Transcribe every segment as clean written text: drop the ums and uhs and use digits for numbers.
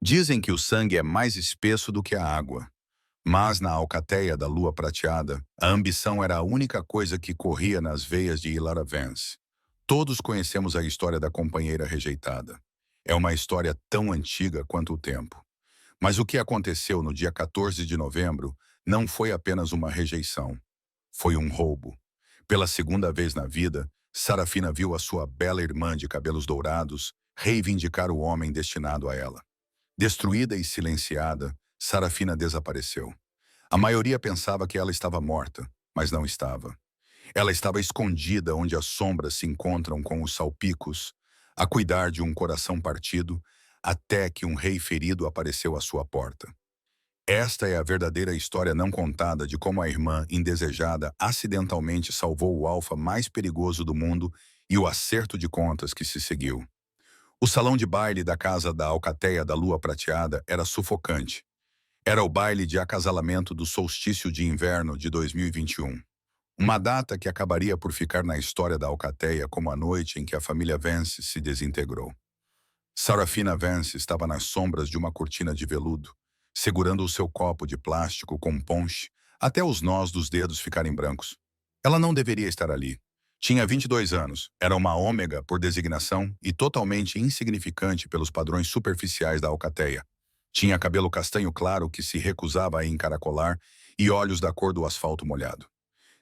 Dizem que o sangue é mais espesso do que a água, mas na alcateia da lua prateada, a ambição era a única coisa que corria nas veias de Ilara Vance. Todos conhecemos a história da companheira rejeitada. É uma história tão antiga quanto o tempo. Mas o que aconteceu no dia 14 de novembro não foi apenas uma rejeição. Foi um roubo. Pela segunda vez na vida, Sarafina viu a sua bela irmã de cabelos dourados reivindicar o homem destinado a ela. Destruída e silenciada, Sarafina desapareceu. A maioria pensava que ela estava morta, mas não estava. Ela estava escondida onde as sombras se encontram com os salpicos, a cuidar de um coração partido, até que um rei ferido apareceu à sua porta. Esta é a verdadeira história não contada de como a irmã indesejada acidentalmente salvou o alfa mais perigoso do mundo e o acerto de contas que se seguiu. O salão de baile da casa da alcateia da lua prateada era sufocante. Era o baile de acasalamento do solstício de inverno de 2021. Uma data que acabaria por ficar na história da alcateia como a noite em que a família Vance se desintegrou. Sarafina Vance estava nas sombras de uma cortina de veludo, segurando o seu copo de plástico com ponche até os nós dos dedos ficarem brancos. Ela não deveria estar ali. Tinha 22 anos, era uma ômega por designação e totalmente insignificante pelos padrões superficiais da alcateia. Tinha cabelo castanho claro que se recusava a encaracolar e olhos da cor do asfalto molhado.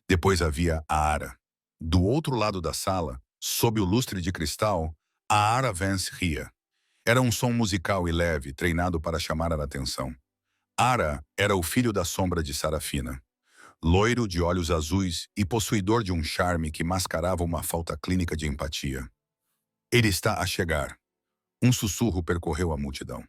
Depois havia a Ara. Do outro lado da sala, sob o lustre de cristal, a Ara Vance ria. Era um som musical e leve, treinado para chamar a atenção. Ara era o filho da sombra de Sarafina. Loiro, de olhos azuis e possuidor de um charme que mascarava uma falta clínica de empatia. Ele está a chegar. Um sussurro percorreu a multidão.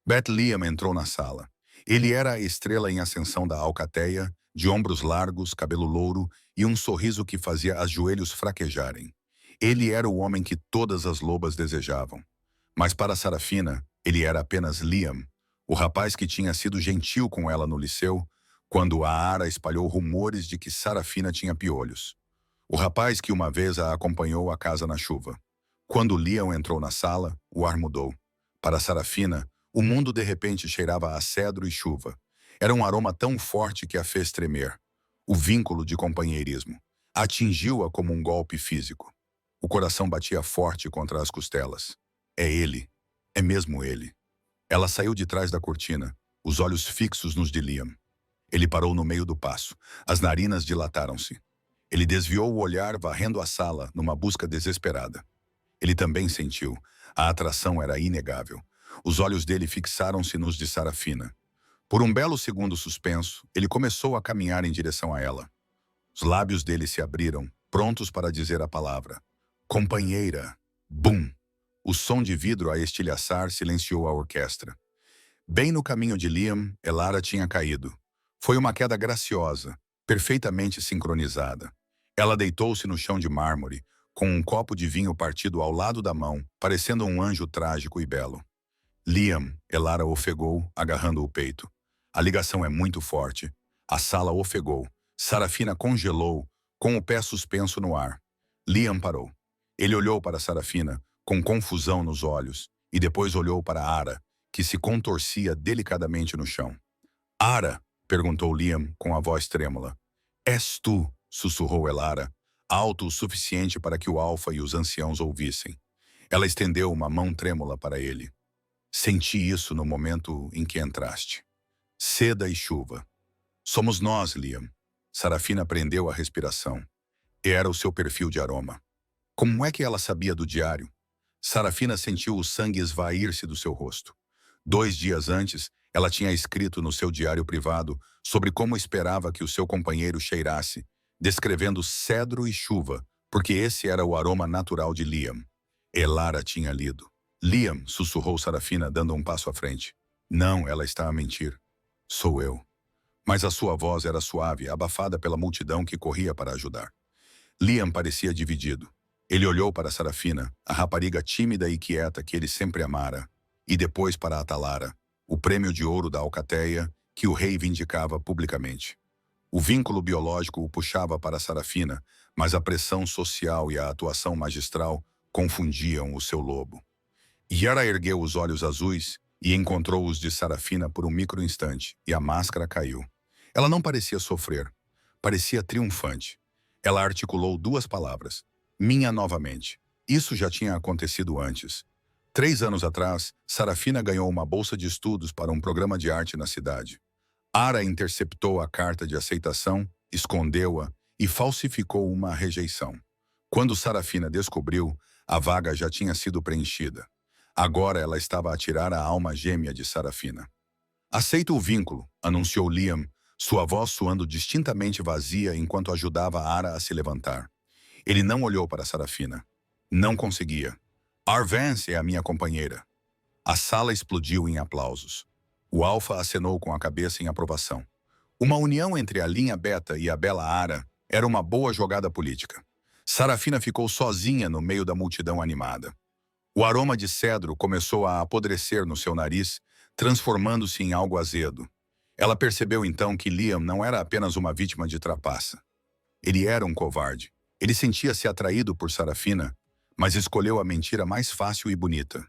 Beth Liam entrou na sala. Ele era a estrela em ascensão da alcateia, de ombros largos, cabelo louro e um sorriso que fazia os joelhos fraquejarem. Ele era o homem que todas as lobas desejavam. Mas para Sarafina, ele era apenas Liam, o rapaz que tinha sido gentil com ela no liceu, quando a Ara espalhou rumores de que Sarafina tinha piolhos. O rapaz que uma vez a acompanhou à casa na chuva. Quando Liam entrou na sala, o ar mudou. Para Sarafina, o mundo de repente cheirava a cedro e chuva. Era um aroma tão forte que a fez tremer. O vínculo de companheirismo. Atingiu-a como um golpe físico. O coração batia forte contra as costelas. É ele. É mesmo ele. Ela saiu de trás da cortina, os olhos fixos nos de Liam. Ele parou no meio do passo. As narinas dilataram-se. Ele desviou o olhar, varrendo a sala, numa busca desesperada. Ele também sentiu. A atração era inegável. Os olhos dele fixaram-se nos de Sarafina. Por um belo segundo suspenso, ele começou a caminhar em direção a ela. Os lábios dele se abriram, prontos para dizer a palavra. Companheira. Bum! O som de vidro a estilhaçar silenciou a orquestra. Bem no caminho de Liam, Elara tinha caído. Foi uma queda graciosa, perfeitamente sincronizada. Ela deitou-se no chão de mármore, com um copo de vinho partido ao lado da mão, parecendo um anjo trágico e belo. Liam, Elara ofegou, agarrando o peito. A ligação é muito forte. A sala ofegou. Sarafina congelou, com o pé suspenso no ar. Liam parou. Ele olhou para Sarafina, com confusão nos olhos, e depois olhou para Ara, que se contorcia delicadamente no chão. Ara, perguntou Liam com a voz trêmula. És tu, sussurrou Elara, alto o suficiente para que o alfa e os anciãos ouvissem. Ela estendeu uma mão trêmula para ele. Senti isso no momento em que entraste. Seda e chuva. Somos nós, Liam. Sarafina prendeu a respiração. Era o seu perfil de aroma. Como é que ela sabia do diário? Sarafina sentiu o sangue esvair-se do seu rosto. 2 dias antes, ela tinha escrito no seu diário privado sobre como esperava que o seu companheiro cheirasse, descrevendo cedro e chuva, porque esse era o aroma natural de Liam. Elara tinha lido. Liam, sussurrou Sarafina, dando um passo à frente. Não, ela está a mentir. Sou eu. Mas a sua voz era suave, abafada pela multidão que corria para ajudar. Liam parecia dividido. Ele olhou para Sarafina, a rapariga tímida e quieta que ele sempre amara, e depois para Atalara, o prêmio de ouro da alcateia que o rei vindicava publicamente. O vínculo biológico o puxava para Sarafina, mas a pressão social e a atuação magistral confundiam o seu lobo. Yara ergueu os olhos azuis, e encontrou os de Sarafina por um micro-instante, e a máscara caiu. Ela não parecia sofrer, parecia triunfante. Ela articulou duas palavras. Minha novamente. Isso já tinha acontecido antes. 3 anos atrás, Sarafina ganhou uma bolsa de estudos para um programa de arte na cidade. Ara interceptou a carta de aceitação, escondeu-a e falsificou uma rejeição. Quando Sarafina descobriu, a vaga já tinha sido preenchida. Agora ela estava a tirar a alma gêmea de Sarafina. Aceita o vínculo, anunciou Liam, sua voz soando distintamente vazia enquanto ajudava Ara a se levantar. Ele não olhou para Sarafina. Não conseguia. Arvance é a minha companheira. A sala explodiu em aplausos. O Alfa acenou com a cabeça em aprovação. Uma união entre a linha Beta e a bela Ara era uma boa jogada política. Sarafina ficou sozinha no meio da multidão animada. O aroma de cedro começou a apodrecer no seu nariz, transformando-se em algo azedo. Ela percebeu então que Liam não era apenas uma vítima de trapaça. Ele era um covarde. Ele sentia-se atraído por Sarafina, mas escolheu a mentira mais fácil e bonita.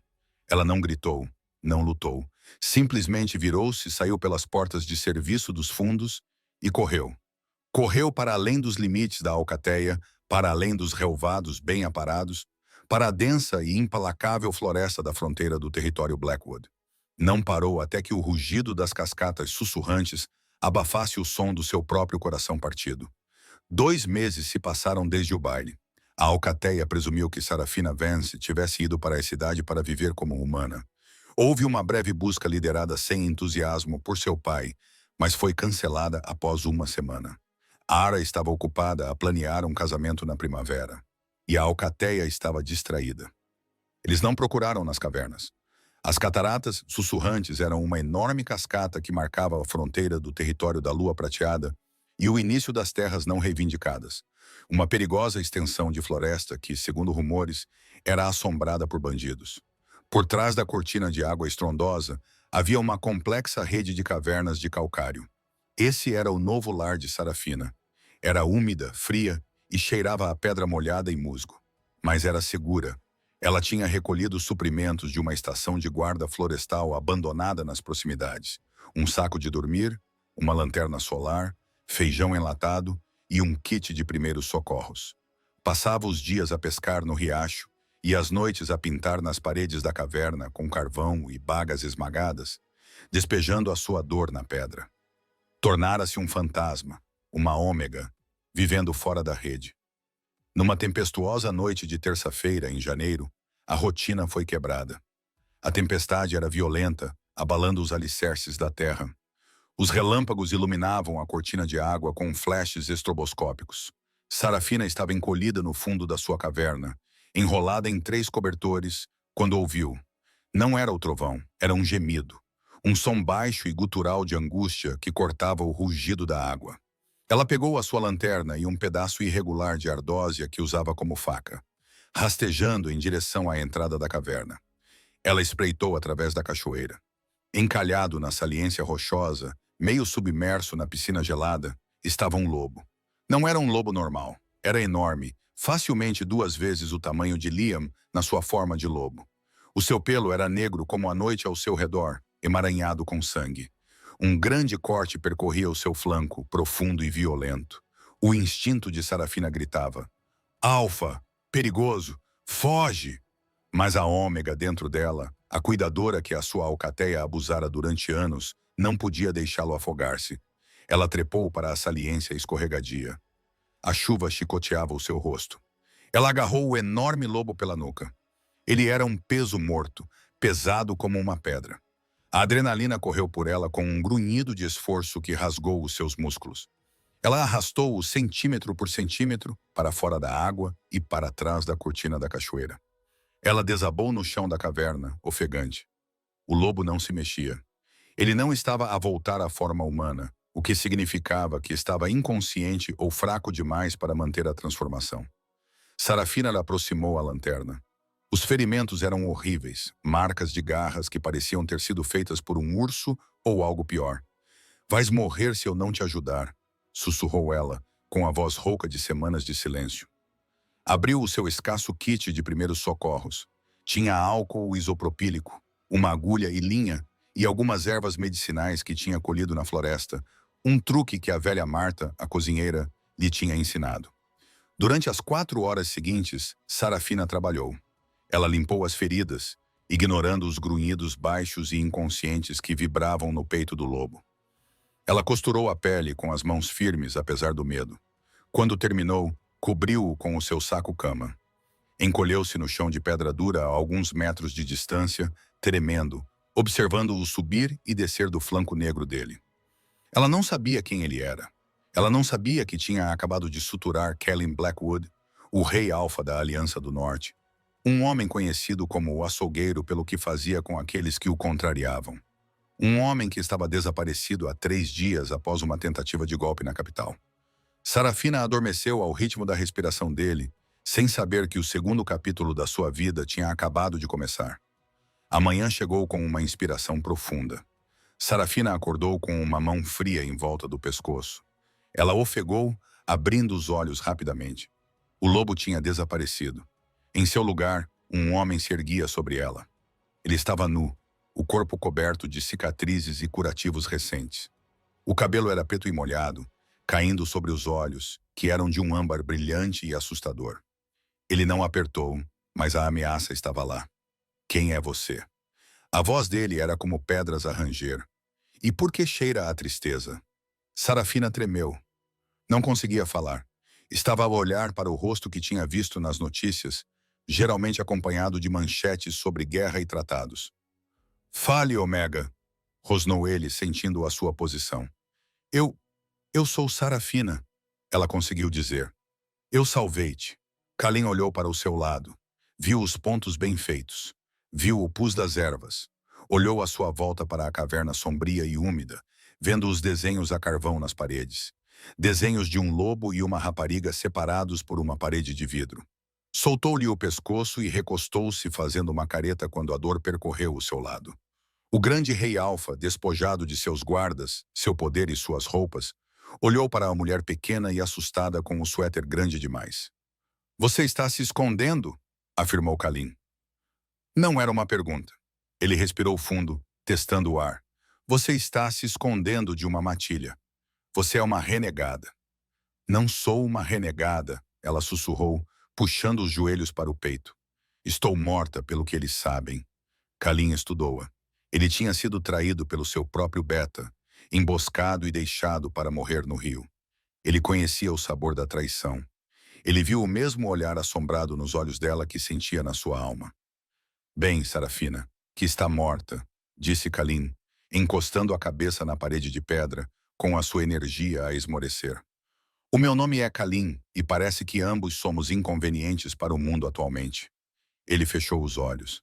Ela não gritou, não lutou. Simplesmente virou-se, saiu pelas portas de serviço dos fundos e correu. Correu para além dos limites da alcateia, para além dos relvados bem aparados, para a densa e implacável floresta da fronteira do território Blackwood. Não parou até que o rugido das cascatas sussurrantes abafasse o som do seu próprio coração partido. 2 meses se passaram desde o baile. A alcateia presumiu que Sarafina Vance tivesse ido para a cidade para viver como humana. Houve uma breve busca liderada sem entusiasmo por seu pai, mas foi cancelada após uma semana. Ara estava ocupada a planear um casamento na primavera, e a alcateia estava distraída. Eles não procuraram nas cavernas. As cataratas sussurrantes eram uma enorme cascata que marcava a fronteira do território da Lua Prateada e o início das terras não reivindicadas. Uma perigosa extensão de floresta que, segundo rumores, era assombrada por bandidos. Por trás da cortina de água estrondosa, havia uma complexa rede de cavernas de calcário. Esse era o novo lar de Sarafina. Era úmida, fria e cheirava a pedra molhada e musgo. Mas era segura. Ela tinha recolhido suprimentos de uma estação de guarda florestal abandonada nas proximidades. Um saco de dormir, uma lanterna solar, feijão enlatado e um kit de primeiros socorros. Passava os dias a pescar no riacho e as noites a pintar nas paredes da caverna com carvão e bagas esmagadas, despejando a sua dor na pedra. Tornara-se um fantasma, uma ômega, vivendo fora da rede. Numa tempestuosa noite de terça-feira, em janeiro, a rotina foi quebrada. A tempestade era violenta, abalando os alicerces da terra. Os relâmpagos iluminavam a cortina de água com flashes estroboscópicos. Sarafina estava encolhida no fundo da sua caverna, enrolada em 3 cobertores, quando ouviu. Não era o trovão, era um gemido. Um som baixo e gutural de angústia que cortava o rugido da água. Ela pegou a sua lanterna e um pedaço irregular de ardósia que usava como faca, rastejando em direção à entrada da caverna. Ela espreitou através da cachoeira. Encalhado na saliência rochosa, meio submerso na piscina gelada, estava um lobo. Não era um lobo normal. Era enorme, facilmente 2 vezes o tamanho de Liam na sua forma de lobo. O seu pelo era negro como a noite ao seu redor, emaranhado com sangue. Um grande corte percorria o seu flanco, profundo e violento. O instinto de Sarafina gritava: Alfa! Perigoso! Foge! Mas a ômega dentro dela, a cuidadora que a sua alcateia abusara durante anos, não podia deixá-lo afogar-se. Ela trepou para a saliência escorregadia. A chuva chicoteava o seu rosto. Ela agarrou o enorme lobo pela nuca. Ele era um peso morto, pesado como uma pedra. A adrenalina correu por ela com um grunhido de esforço que rasgou os seus músculos. Ela arrastou-o centímetro por centímetro para fora da água e para trás da cortina da cachoeira. Ela desabou no chão da caverna, ofegante. O lobo não se mexia. Ele não estava a voltar à forma humana, o que significava que estava inconsciente ou fraco demais para manter a transformação. Sarafina lhe aproximou a lanterna. Os ferimentos eram horríveis, marcas de garras que pareciam ter sido feitas por um urso ou algo pior. Vais morrer se eu não te ajudar, sussurrou ela, com a voz rouca de semanas de silêncio. Abriu o seu escasso kit de primeiros socorros. Tinha álcool isopropílico, uma agulha e linha e algumas ervas medicinais que tinha colhido na floresta, um truque que a velha Marta, a cozinheira, lhe tinha ensinado. Durante as 4 horas seguintes, Sarafina trabalhou. Ela limpou as feridas, ignorando os grunhidos baixos e inconscientes que vibravam no peito do lobo. Ela costurou a pele com as mãos firmes, apesar do medo. Quando terminou, cobriu-o com o seu saco-cama. Encolheu-se no chão de pedra dura a alguns metros de distância, tremendo, observando-o subir e descer do flanco negro dele. Ela não sabia quem ele era. Ela não sabia que tinha acabado de suturar Callum Blackwood, o rei alfa da Aliança do Norte, um homem conhecido como o açougueiro pelo que fazia com aqueles que o contrariavam. Um homem que estava desaparecido há 3 dias após uma tentativa de golpe na capital. Sarafina adormeceu ao ritmo da respiração dele, sem saber que o segundo capítulo da sua vida tinha acabado de começar. A manhã chegou com uma inspiração profunda. Sarafina acordou com uma mão fria em volta do pescoço. Ela ofegou, abrindo os olhos rapidamente. O lobo tinha desaparecido. Em seu lugar, um homem se erguia sobre ela. Ele estava nu, o corpo coberto de cicatrizes e curativos recentes. O cabelo era preto e molhado, caindo sobre os olhos, que eram de um âmbar brilhante e assustador. Ele não apertou, mas a ameaça estava lá. Quem é você? A voz dele era como pedras a ranger. E por que cheira a tristeza? Sarafina tremeu. Não conseguia falar. Estava a olhar para o rosto que tinha visto nas notícias, geralmente acompanhado de manchetes sobre guerra e tratados. Fale, Omega, rosnou ele, sentindo a sua posição. Eu sou Sarafina, ela conseguiu dizer. Eu salvei-te. Kalin olhou para o seu lado. Viu os pontos bem feitos. Viu o pus das ervas. Olhou à sua volta para a caverna sombria e úmida, vendo os desenhos a carvão nas paredes. Desenhos de um lobo e uma rapariga separados por uma parede de vidro. Soltou-lhe o pescoço e recostou-se fazendo uma careta quando a dor percorreu o seu lado. O grande rei Alfa, despojado de seus guardas, seu poder e suas roupas, olhou para a mulher pequena e assustada com o suéter grande demais. Você está se escondendo? Afirmou Kalin. Não era uma pergunta. Ele respirou fundo, testando o ar. Você está se escondendo de uma matilha. Você é uma renegada. Não sou uma renegada, ela sussurrou, puxando os joelhos para o peito. Estou morta pelo que eles sabem. Kalin estudou-a. Ele tinha sido traído pelo seu próprio beta, emboscado e deixado para morrer no rio. Ele conhecia o sabor da traição. Ele viu o mesmo olhar assombrado nos olhos dela que sentia na sua alma. Bem, Sarafina, que está morta, disse Kalin, encostando a cabeça na parede de pedra, com a sua energia a esmorecer. O meu nome é Kalin, e parece que ambos somos inconvenientes para o mundo atualmente. Ele fechou os olhos.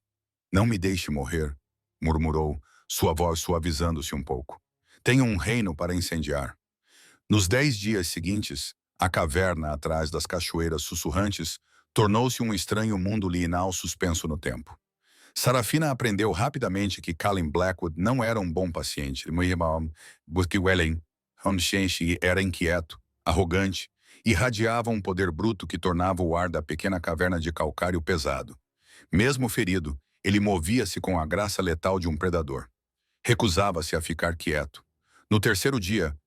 Não me deixe morrer, murmurou, sua voz suavizando-se um pouco. Tenho um reino para incendiar. Nos 10 dias seguintes, a caverna atrás das cachoeiras sussurrantes tornou-se um estranho mundo liinal suspenso no tempo. Sarafina aprendeu rapidamente que Callum Blackwood não era um bom paciente. Era inquieto, arrogante, e irradiava um poder bruto que tornava o ar da pequena caverna de calcário pesado. Mesmo ferido, ele movia-se com a graça letal de um predador. Recusava-se a ficar quieto. No terceiro dia,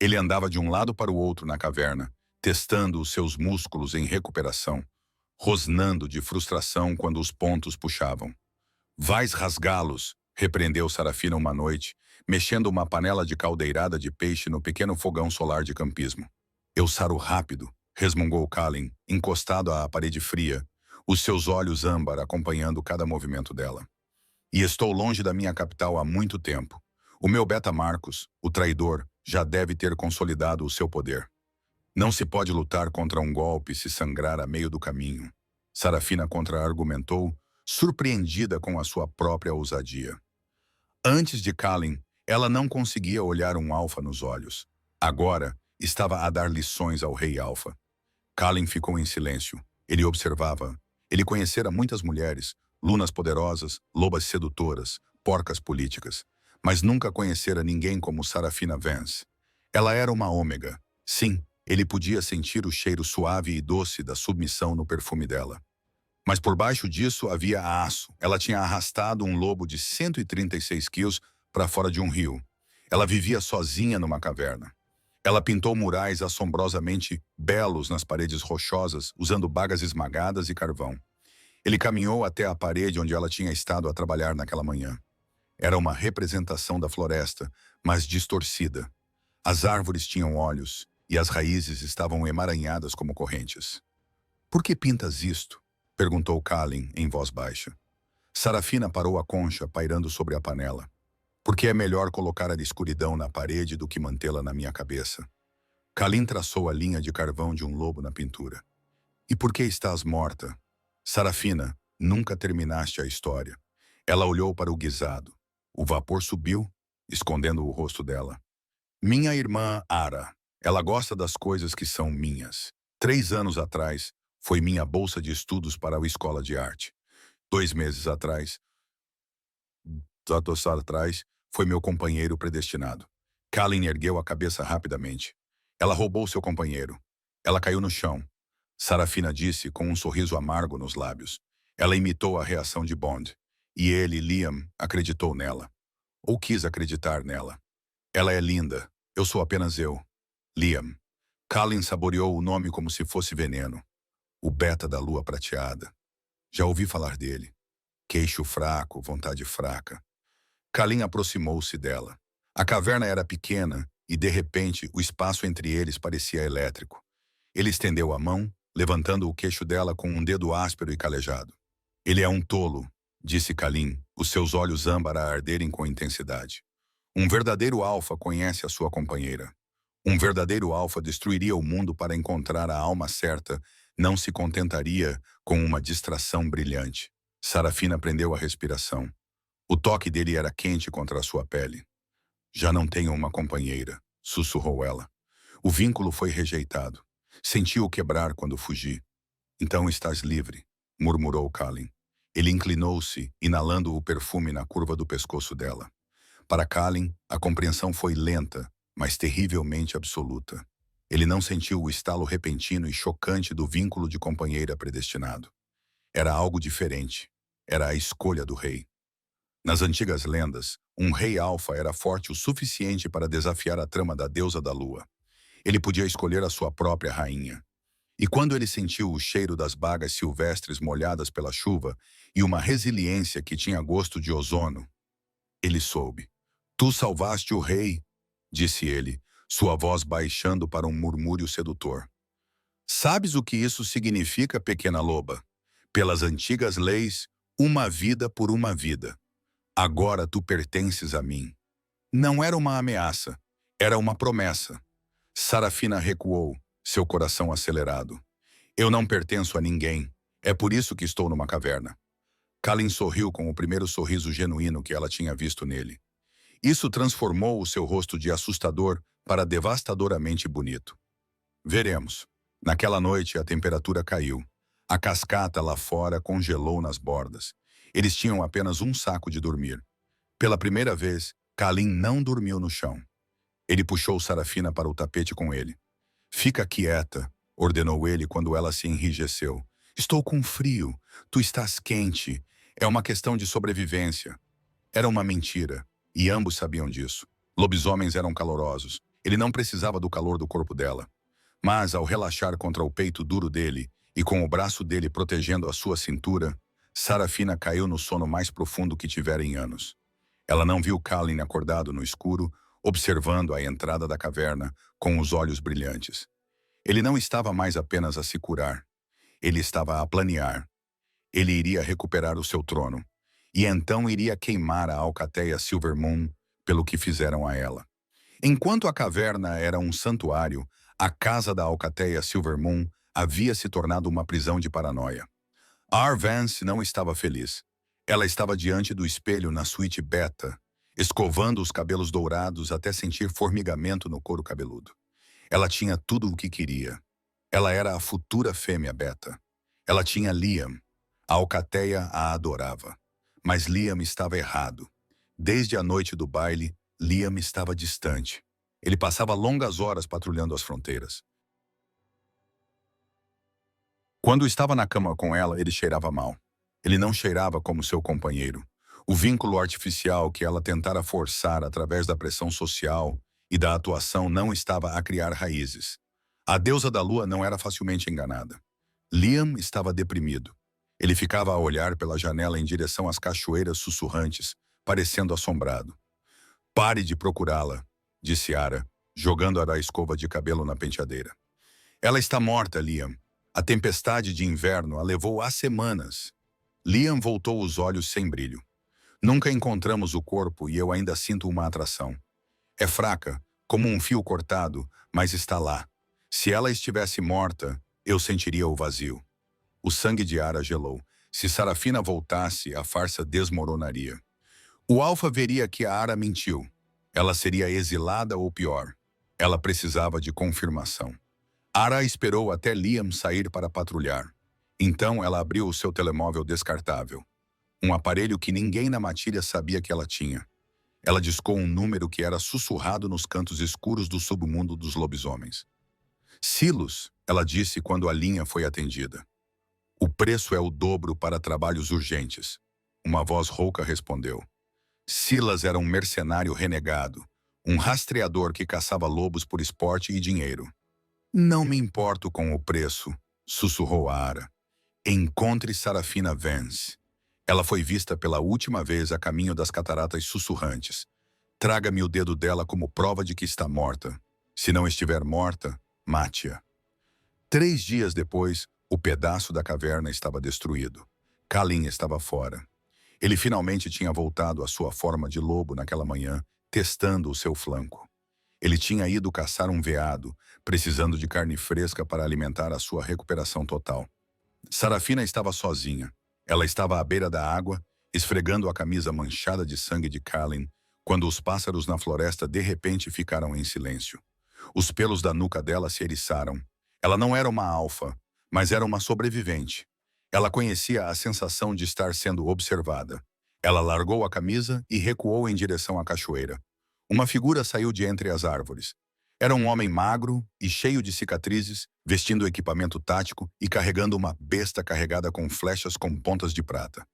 ele andava de um lado para o outro na caverna, testando os seus músculos em recuperação, rosnando de frustração quando os pontos puxavam. Vais rasgá-los, repreendeu Sarafina uma noite, mexendo uma panela de caldeirada de peixe no pequeno fogão solar de campismo. Eu saro rápido, resmungou Kalin, encostado à parede fria, os seus olhos âmbar acompanhando cada movimento dela. E estou longe da minha capital há muito tempo. O meu beta Marcos, o traidor, já deve ter consolidado o seu poder. Não se pode lutar contra um golpe se sangrar a meio do caminho. Sarafina contra-argumentou, surpreendida com a sua própria ousadia. Antes de Kalin, ela não conseguia olhar um alfa nos olhos. Agora, estava a dar lições ao rei alfa. Kalin ficou em silêncio. Ele observava. Ele conhecera muitas mulheres, lunas poderosas, lobas sedutoras, porcas políticas, mas nunca conhecera ninguém como Sarafina Vance. Ela era uma ômega. Sim, ele podia sentir o cheiro suave e doce da submissão no perfume dela. Mas por baixo disso havia aço. Ela tinha arrastado um lobo de 136 quilos para fora de um rio. Ela vivia sozinha numa caverna. Ela pintou murais assombrosamente belos nas paredes rochosas, usando bagas esmagadas e carvão. Ele caminhou até a parede onde ela tinha estado a trabalhar naquela manhã. Era uma representação da floresta, mas distorcida. As árvores tinham olhos e as raízes estavam emaranhadas como correntes. "Por que pintas isto?" perguntou Kalin em voz baixa. Sarafina parou a concha pairando sobre a panela. "Porque é melhor colocar a escuridão na parede do que mantê-la na minha cabeça." Kalin traçou a linha de carvão de um lobo na pintura. "E por que estás morta?" "Sarafina, nunca terminaste a história." Ela olhou para o guisado. O vapor subiu, escondendo o rosto dela. "Minha irmã Ara. Ela gosta das coisas que são minhas. 3 anos atrás, foi minha bolsa de estudos para a escola de arte. 2 meses atrás, 2 atrás, foi meu companheiro predestinado." Kalin ergueu a cabeça rapidamente. "Ela roubou seu companheiro." Ela caiu no chão. Sarafina disse com um sorriso amargo nos lábios. Ela imitou a reação de Bond. E ele, Liam, acreditou nela. Ou quis acreditar nela. "Ela é linda. Eu sou apenas eu. Liam." Kalin saboreou o nome como se fosse veneno. O beta da lua prateada. Já ouvi falar dele. Queixo fraco, vontade fraca. Kalin aproximou-se dela. A caverna era pequena e, de repente, o espaço entre eles parecia elétrico. Ele estendeu a mão, levantando o queixo dela com um dedo áspero e calejado. "Ele é um tolo", disse Kalin, os seus olhos âmbar a arderem com intensidade. "Um verdadeiro alfa conhece a sua companheira. Um verdadeiro alfa destruiria o mundo para encontrar a alma certa, não se contentaria com uma distração brilhante." Sarafina prendeu a respiração. O toque dele era quente contra a sua pele. "Já não tenho uma companheira", sussurrou ela. "O vínculo foi rejeitado. Senti-o quebrar quando fugi." "Então estás livre", murmurou Kalin. Ele inclinou-se, inalando o perfume na curva do pescoço dela. Para Kalin, a compreensão foi lenta, mas terrivelmente absoluta. Ele não sentiu o estalo repentino e chocante do vínculo de companheira predestinado. Era algo diferente. Era a escolha do rei. Nas antigas lendas, um rei alfa era forte o suficiente para desafiar a trama da deusa da lua. Ele podia escolher a sua própria rainha. E quando ele sentiu o cheiro das bagas silvestres molhadas pela chuva e uma resiliência que tinha gosto de ozono, ele soube. "Tu salvaste o rei", disse ele, sua voz baixando para um murmúrio sedutor. "Sabes o que isso significa, pequena loba? Pelas antigas leis, uma vida por uma vida. Agora tu pertences a mim." Não era uma ameaça, era uma promessa. Sarafina recuou, seu coração acelerado. "Eu não pertenço a ninguém. É por isso que estou numa caverna." Kalin sorriu com o primeiro sorriso genuíno que ela tinha visto nele. Isso transformou o seu rosto de assustador para devastadoramente bonito. "Veremos." Naquela noite, a temperatura caiu. A cascata lá fora congelou nas bordas. Eles tinham apenas um saco de dormir. Pela primeira vez, Kalin não dormiu no chão. Ele puxou Sarafina para o tapete com ele. "Fica quieta", ordenou ele quando ela se enrijeceu. "Estou com frio. Tu estás quente. É uma questão de sobrevivência." Era uma mentira, e ambos sabiam disso. Lobisomens eram calorosos. Ele não precisava do calor do corpo dela. Mas, ao relaxar contra o peito duro dele e com o braço dele protegendo a sua cintura, Sarafina caiu no sono mais profundo que tivera em anos. Ela não viu Kalin acordado no escuro, observando a entrada da caverna com os olhos brilhantes. Ele não estava mais apenas a se curar. Ele estava a planear. Ele iria recuperar o seu trono. E então iria queimar a alcateia Silvermoon pelo que fizeram a ela. Enquanto a caverna era um santuário, a casa da alcateia Silvermoon havia se tornado uma prisão de paranoia. Ar Vance não estava feliz. Ela estava diante do espelho na suíte Beta, escovando os cabelos dourados até sentir formigamento no couro cabeludo. Ela tinha tudo o que queria. Ela era a futura fêmea Beta. Ela tinha Liam. A alcateia a adorava. Mas Liam estava errado. Desde a noite do baile, Liam estava distante. Ele passava longas horas patrulhando as fronteiras. Quando estava na cama com ela, ele cheirava mal. Ele não cheirava como seu companheiro. O vínculo artificial que ela tentara forçar através da pressão social e da atuação não estava a criar raízes. A deusa da lua não era facilmente enganada. Liam estava deprimido. Ele ficava a olhar pela janela em direção às cachoeiras sussurrantes, parecendo assombrado. "Pare de procurá-la", disse Ara, jogando a escova de cabelo na penteadeira. "Ela está morta, Liam. A tempestade de inverno a levou há semanas." Liam voltou os olhos sem brilho. "Nunca encontramos o corpo e eu ainda sinto uma atração. É fraca, como um fio cortado, mas está lá. Se ela estivesse morta, eu sentiria o vazio." O sangue de Ara gelou. Se Sarafina voltasse, a farsa desmoronaria. O Alfa veria que a Ara mentiu. Ela seria exilada ou pior. Ela precisava de confirmação. Ara esperou até Liam sair para patrulhar. Então ela abriu o seu telemóvel descartável. Um aparelho que ninguém na matilha sabia que ela tinha. Ela discou um número que era sussurrado nos cantos escuros do submundo dos lobisomens. "Silos", ela disse quando a linha foi atendida. "O preço é o dobro para trabalhos urgentes." Uma voz rouca respondeu. Silas era um mercenário renegado, um rastreador que caçava lobos por esporte e dinheiro. "Não me importo com o preço", sussurrou Ara. "Encontre Sarafina Vance. Ela foi vista pela última vez a caminho das cataratas sussurrantes. Traga-me o dedo dela como prova de que está morta. Se não estiver morta, mate-a." 3 dias depois, o pedaço da caverna estava destruído. Kalin estava fora. Ele finalmente tinha voltado à sua forma de lobo naquela manhã, testando o seu flanco. Ele tinha ido caçar um veado, precisando de carne fresca para alimentar a sua recuperação total. Sarafina estava sozinha. Ela estava à beira da água, esfregando a camisa manchada de sangue de Kalin, quando os pássaros na floresta de repente ficaram em silêncio. Os pelos da nuca dela se eriçaram. Ela não era uma alfa, mas era uma sobrevivente. Ela conhecia a sensação de estar sendo observada. Ela largou a camisa e recuou em direção à cachoeira. Uma figura saiu de entre as árvores. Era um homem magro e cheio de cicatrizes, vestindo equipamento tático e carregando uma besta carregada com flechas com pontas de prata.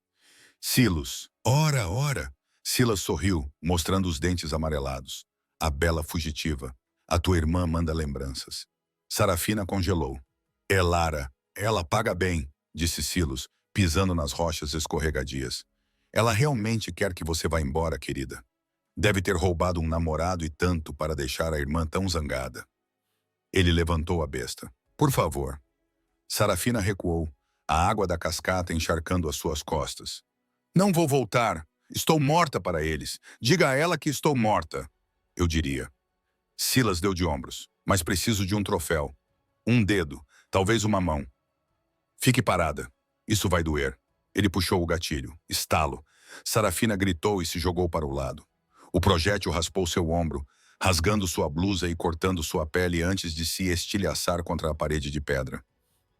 "Silos." "Ora, ora." Silas sorriu, mostrando os dentes amarelados. "A bela fugitiva. A tua irmã manda lembranças." Sarafina congelou. "É Lara. Ela paga bem", disse Silos, pisando nas rochas escorregadias. "Ela realmente quer que você vá embora, querida. Deve ter roubado um namorado e tanto para deixar a irmã tão zangada." Ele levantou a besta. "Por favor." Sarafina recuou, a água da cascata encharcando as suas costas. "Não vou voltar. Estou morta para eles. Diga a ela que estou morta." "Eu diria." Silas deu de ombros. "Mas preciso de um troféu. Um dedo, talvez uma mão." "Fique parada. Isso vai doer." Ele puxou o gatilho. Estalo. Sarafina gritou e se jogou para o lado. O projétil raspou seu ombro, rasgando sua blusa e cortando sua pele antes de se estilhaçar contra a parede de pedra.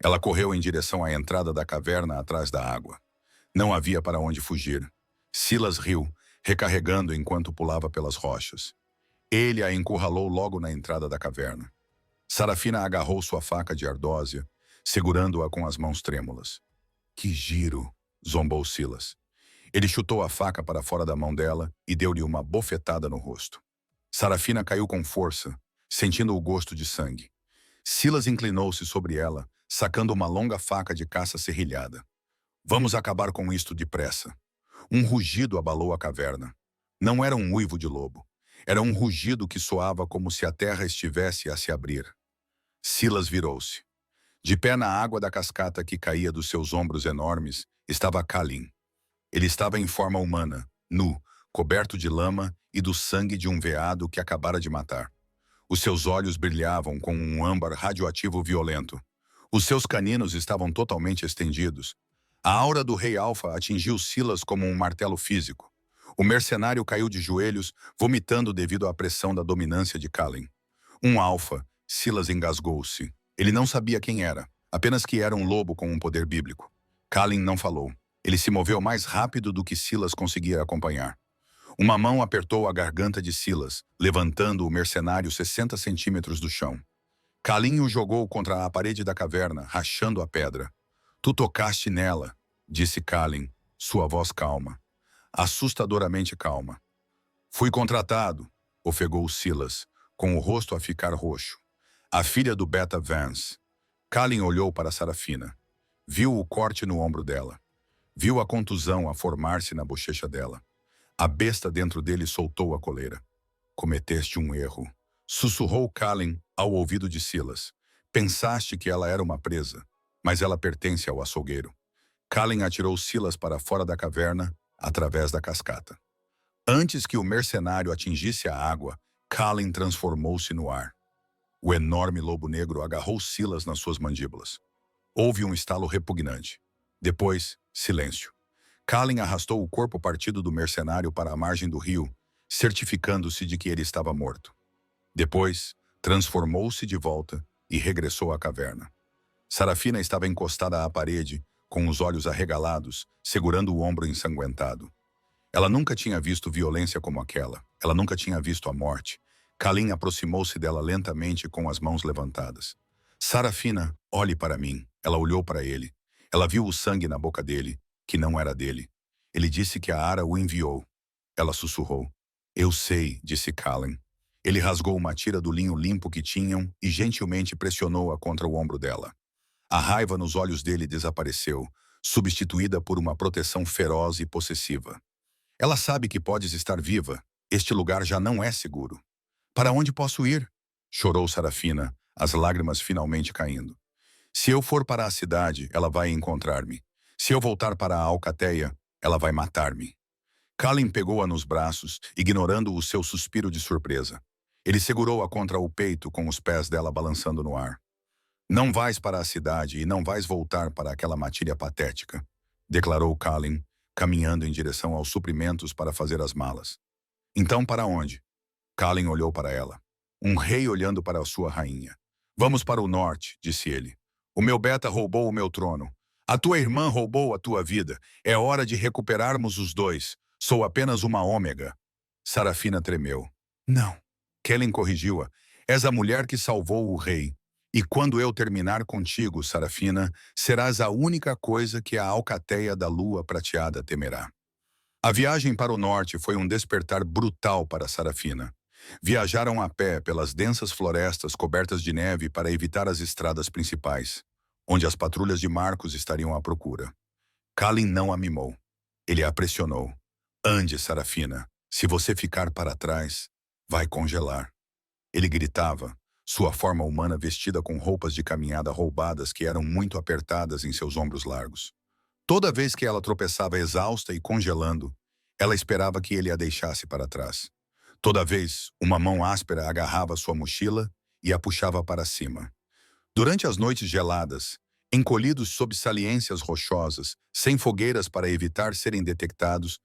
Ela correu em direção à entrada da caverna atrás da água. Não havia para onde fugir. Silas riu, recarregando enquanto pulava pelas rochas. Ele a encurralou logo na entrada da caverna. Sarafina agarrou sua faca de ardósia, segurando-a com as mãos trêmulas. "Que giro!" zombou Silas. Ele chutou a faca para fora da mão dela e deu-lhe uma bofetada no rosto. Sarafina caiu com força, sentindo o gosto de sangue. Silas inclinou-se sobre ela, sacando uma longa faca de caça serrilhada. "Vamos acabar com isto depressa." Um rugido abalou a caverna. Não era um uivo de lobo. Era um rugido que soava como se a terra estivesse a se abrir. Silas virou-se. De pé na água da cascata que caía dos seus ombros enormes, estava Kalin. Ele estava em forma humana, nu, coberto de lama e do sangue de um veado que acabara de matar. Os seus olhos brilhavam com um âmbar radioativo violento. Os seus caninos estavam totalmente estendidos. A aura do Rei Alfa atingiu Silas como um martelo físico. O mercenário caiu de joelhos, vomitando devido à pressão da dominância de Kalin. Um alfa, Silas engasgou-se. Ele não sabia quem era, apenas que era um lobo com um poder bíblico. Kalin não falou. Ele se moveu mais rápido do que Silas conseguia acompanhar. Uma mão apertou a garganta de Silas, levantando o mercenário 60 centímetros do chão. Kalin o jogou contra a parede da caverna, rachando a pedra. Tu tocaste nela, disse Kalin, sua voz calma, assustadoramente calma. Fui contratado, ofegou Silas, com o rosto a ficar roxo. A filha do Beta Vance. Kalin olhou para Sarafina. Viu o corte no ombro dela. Viu a contusão a formar-se na bochecha dela. A besta dentro dele soltou a coleira. Cometeste um erro, sussurrou Kalin ao ouvido de Silas. Pensaste que ela era uma presa, mas ela pertence ao açougueiro. Kalin atirou Silas para fora da caverna, através da cascata. Antes que o mercenário atingisse a água, Kalin transformou-se no ar. O enorme lobo negro agarrou Silas nas suas mandíbulas. Houve um estalo repugnante. Depois, silêncio. Kalin arrastou o corpo partido do mercenário para a margem do rio, certificando-se de que ele estava morto. Depois, transformou-se de volta e regressou à caverna. Sarafina estava encostada à parede, com os olhos arregalados, segurando o ombro ensanguentado. Ela nunca tinha visto violência como aquela. Ela nunca tinha visto a morte. Kalin aproximou-se dela lentamente com as mãos levantadas. Sarafina, olhe para mim. Ela olhou para ele. Ela viu o sangue na boca dele, que não era dele. Ele disse que a Ara o enviou. Ela sussurrou. Eu sei, disse Kalin. Ele rasgou uma tira do linho limpo que tinham e gentilmente pressionou-a contra o ombro dela. A raiva nos olhos dele desapareceu, substituída por uma proteção feroz e possessiva. Ela sabe que podes estar viva. Este lugar já não é seguro. Para onde posso ir? Chorou Sarafina, as lágrimas finalmente caindo. Se eu for para a cidade, ela vai encontrar-me. Se eu voltar para a Alcateia, ela vai matar-me. Kalin pegou-a nos braços, ignorando o seu suspiro de surpresa. Ele segurou-a contra o peito com os pés dela balançando no ar. Não vais para a cidade e não vais voltar para aquela matilha patética, declarou Kalin, caminhando em direção aos suprimentos para fazer as malas. Então para onde? Kalin olhou para ela. Um rei olhando para a sua rainha. Vamos para o norte, disse ele. O meu Beta roubou o meu trono. A tua irmã roubou a tua vida. É hora de recuperarmos os dois. Sou apenas uma ômega. Sarafina tremeu. Não. Kalin corrigiu-a. És a mulher que salvou o rei. E quando eu terminar contigo, Sarafina, serás a única coisa que a Alcateia da Lua Prateada temerá. A viagem para o norte foi um despertar brutal para Sarafina. Viajaram a pé pelas densas florestas cobertas de neve para evitar as estradas principais, onde as patrulhas de Marcos estariam à procura. Kalin não a mimou. Ele a pressionou. Ande, Sarafina. Se você ficar para trás, vai congelar. Ele gritava, sua forma humana vestida com roupas de caminhada roubadas que eram muito apertadas em seus ombros largos. Toda vez que ela tropeçava exausta e congelando, ela esperava que ele a deixasse para trás. Toda vez, uma mão áspera agarrava sua mochila e a puxava para cima. Durante as noites geladas, encolhidos sob saliências rochosas, sem fogueiras para evitar serem detectados,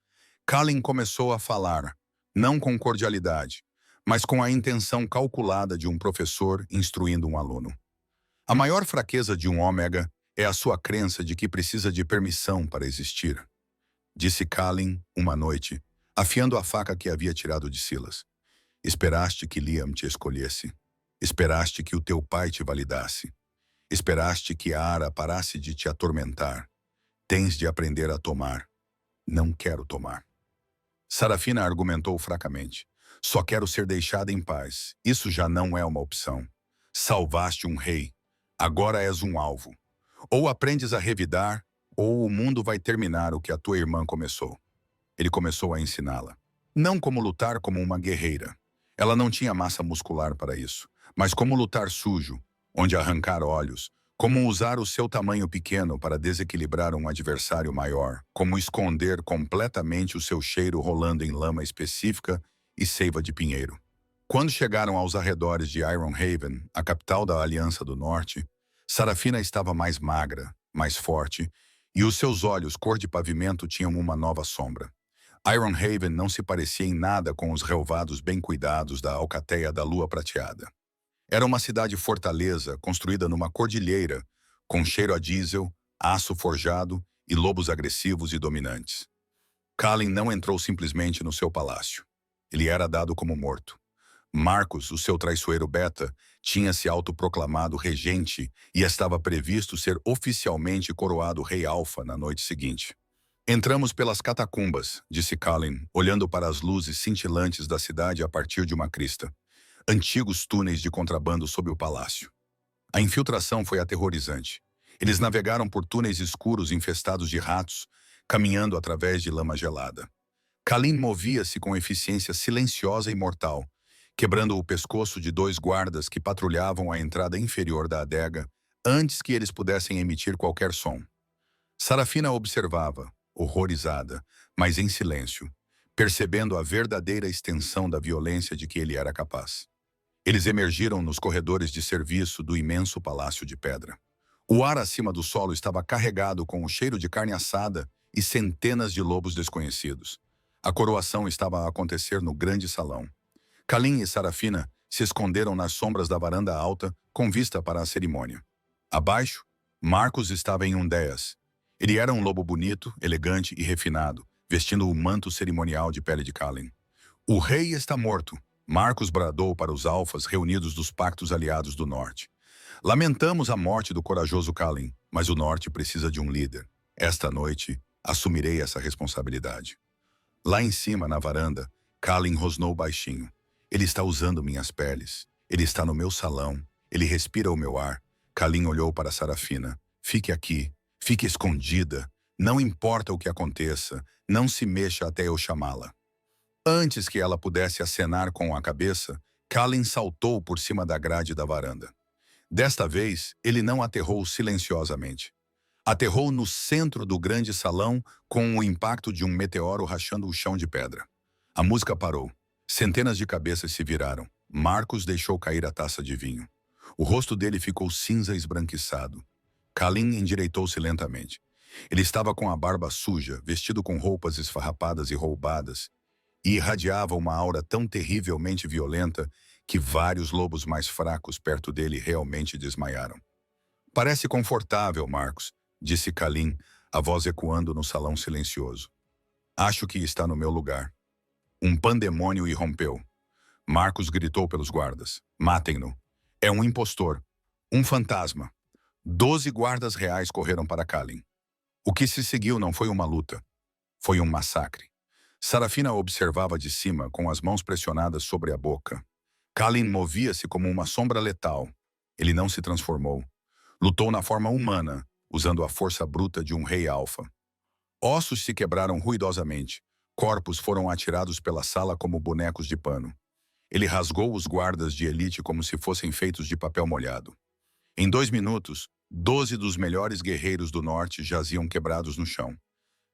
Kalin começou a falar, não com cordialidade, mas com a intenção calculada de um professor instruindo um aluno. A maior fraqueza de um ômega é a sua crença de que precisa de permissão para existir, disse Kalin uma noite, afiando a faca que havia tirado de Silas. Esperaste que Liam te escolhesse. Esperaste que o teu pai te validasse. Esperaste que a Ara parasse de te atormentar. Tens de aprender a tomar. Não quero tomar. Sarafina argumentou fracamente. Só quero ser deixada em paz. Isso já não é uma opção. Salvaste um rei. Agora és um alvo. Ou aprendes a revidar, ou o mundo vai terminar o que a tua irmã começou. Ele começou a ensiná-la. Não como lutar como uma guerreira. Ela não tinha massa muscular para isso. Mas como lutar sujo, onde arrancar olhos, como usar o seu tamanho pequeno para desequilibrar um adversário maior, como esconder completamente o seu cheiro rolando em lama específica e seiva de pinheiro. Quando chegaram aos arredores de Ironhaven, a capital da Aliança do Norte, Sarafina estava mais magra, mais forte, e os seus olhos cor de pavimento tinham uma nova sombra. Ironhaven não se parecia em nada com os relvados bem cuidados da Alcateia da Lua Prateada. Era uma cidade-fortaleza construída numa cordilheira, com cheiro a diesel, aço forjado e lobos agressivos e dominantes. Kalin não entrou simplesmente no seu palácio. Ele era dado como morto. Marcos, o seu traiçoeiro beta, tinha se autoproclamado regente e estava previsto ser oficialmente coroado rei Alfa na noite seguinte. Entramos pelas catacumbas, disse Kalin, olhando para as luzes cintilantes da cidade a partir de uma crista. Antigos túneis de contrabando sob o palácio. A infiltração foi aterrorizante. Eles navegaram por túneis escuros infestados de ratos, caminhando através de lama gelada. Kalin movia-se com eficiência silenciosa e mortal, quebrando o pescoço de 2 guardas que patrulhavam a entrada inferior da adega antes que eles pudessem emitir qualquer som. Sarafina observava, horrorizada, mas em silêncio, percebendo a verdadeira extensão da violência de que ele era capaz. Eles emergiram nos corredores de serviço do imenso palácio de pedra. O ar acima do solo estava carregado com o cheiro de carne assada e centenas de lobos desconhecidos. A coroação estava a acontecer no grande salão. Kalin e Sarafina se esconderam nas sombras da varanda alta com vista para a cerimônia. Abaixo, Marcos estava em um dais. Ele era um lobo bonito, elegante e refinado, vestindo o manto cerimonial de pele de Kalin. O rei está morto, Marcos bradou para os alfas reunidos dos pactos aliados do norte. Lamentamos a morte do corajoso Kalin, mas o norte precisa de um líder. Esta noite, assumirei essa responsabilidade. Lá em cima, na varanda, Kalin rosnou baixinho. Ele está usando minhas peles. Ele está no meu salão. Ele respira o meu ar. Kalin olhou para Sarafina. Fique aqui. Fique escondida. Não importa o que aconteça. Não se mexa até eu chamá-la. Antes que ela pudesse acenar com a cabeça, Kalin saltou por cima da grade da varanda. Desta vez, ele não aterrou silenciosamente. Aterrou no centro do grande salão com o impacto de um meteoro rachando o chão de pedra. A música parou. Centenas de cabeças se viraram. Marcos deixou cair a taça de vinho. O rosto dele ficou cinza esbranquiçado. Kalin endireitou-se lentamente. Ele estava com a barba suja, vestido com roupas esfarrapadas e roubadas, e irradiava uma aura tão terrivelmente violenta que vários lobos mais fracos perto dele realmente desmaiaram. Parece confortável, Marcos, disse Kalin, a voz ecoando no salão silencioso. Acho que está no meu lugar. Um pandemônio irrompeu. Marcos gritou pelos guardas. Matem-no. É um impostor. Um fantasma. 12 guardas reais correram para Kalin. O que se seguiu não foi uma luta. Foi um massacre. Sarafina observava de cima, com as mãos pressionadas sobre a boca. Kalin movia-se como uma sombra letal. Ele não se transformou. Lutou na forma humana, usando a força bruta de um rei alfa. Ossos se quebraram ruidosamente. Corpos foram atirados pela sala como bonecos de pano. Ele rasgou os guardas de elite como se fossem feitos de papel molhado. Em 2 minutos, 12 dos melhores guerreiros do norte jaziam quebrados no chão.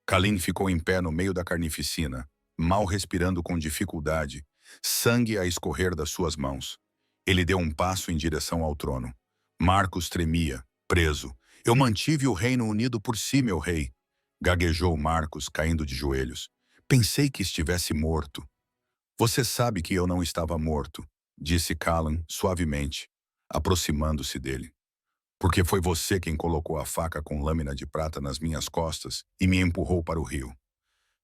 Kalin ficou em pé no meio da carnificina, mal respirando com dificuldade, sangue a escorrer das suas mãos. Ele deu um passo em direção ao trono. Marcos tremia, preso. Eu mantive o reino unido por si, meu rei. Gaguejou Marcos, caindo de joelhos. Pensei que estivesse morto. Você sabe que eu não estava morto, disse Kalin suavemente, aproximando-se dele. Porque foi você quem colocou a faca com lâmina de prata nas minhas costas e me empurrou para o rio.